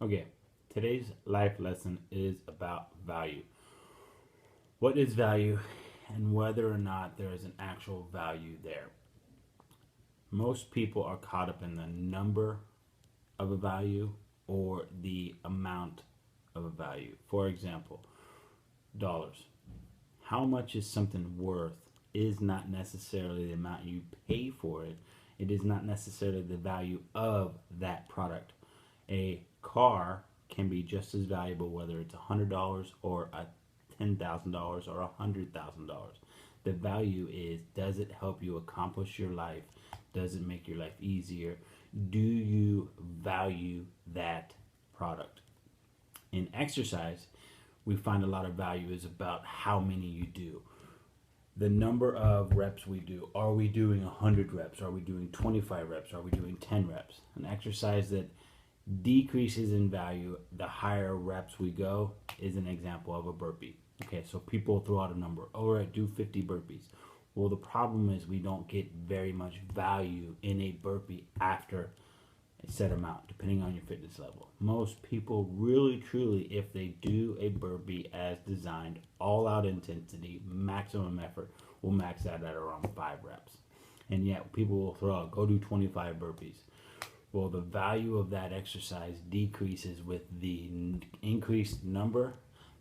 Okay, today's life lesson is about value. What is value and whether or not there is an actual value there? Most people are caught up in the number of a value or the amount of a value. For example, dollars. How much is something worth is not necessarily the amount you pay for it. It is not necessarily the value of that product. A car can be just as valuable whether it's $100 or a $10,000 or $100,000. The value is, does it help you accomplish your life? Does it make your life easier? Do you value that product? In exercise, we find a lot of value is about how many you do. The number of reps we do. Are we doing 100 reps? Are we doing 25 reps? Are we doing 10 reps? An exercise that decreases in value the higher reps we go is an example of a burpee. Okay, so people throw out a number. All right, do 50 burpees. Well, the problem is we don't get very much value in a burpee after a set amount, depending on your fitness level. Most people really, truly, if they do a burpee as designed, all out intensity, maximum effort, will max out at around 5 reps. And yet people will throw out, go do 25 burpees. Well, the value of that exercise decreases with the increased number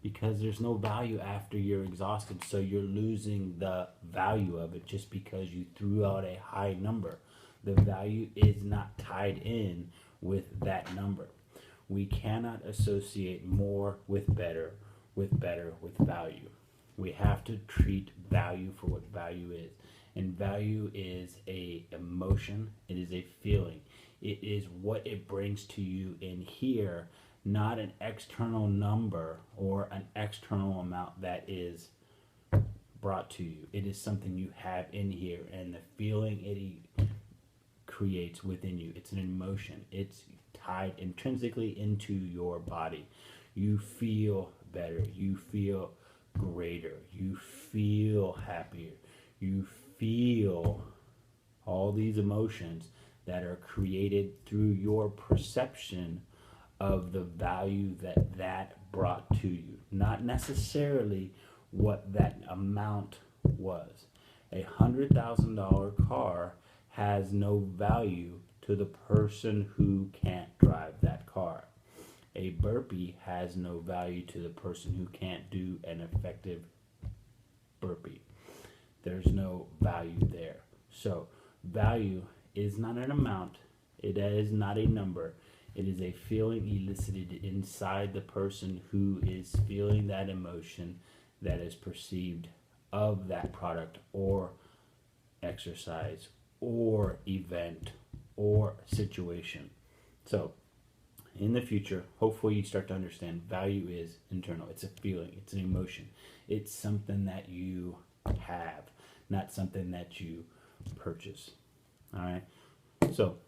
because there's no value after you're exhausted. So you're losing the value of it just because you threw out a high number. The value is not tied in with that number. We cannot associate more with better, with value. We have to treat value for what value is. And value is a emotion, it is a feeling. It is what it brings to you in here, not an external number or an external amount that is brought to you. It is something you have in here and the feeling it creates within you. It's an emotion. It's tied intrinsically into your body. You feel better. You feel greater. You feel happier. You feel all these emotions that are created through your perception of the value that brought to you, not necessarily what that amount was. $100,000 car has no value to the person who can't drive that car. A burpee has no value to the person who can't do an effective burpee. There's no value there. So value is not an amount. It is not a number. It is a feeling elicited inside the person who is feeling that emotion that is perceived of that product or exercise or event or situation. So in the future, hopefully you start to understand value is internal. It's a feeling. It's an emotion. It's something that you have, not something that you purchase. All right. So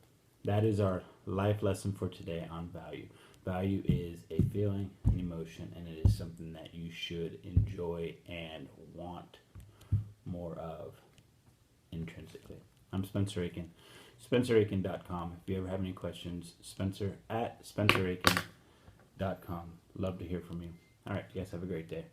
that is our life lesson for today on value. Value is a feeling, an emotion, and it is something that you should enjoy and want more of intrinsically. I'm Spencer Aiken, SpencerAiken.com. If you ever have any questions, Spencer at SpencerAiken.com. Love to hear from you. All right, you guys have a great day.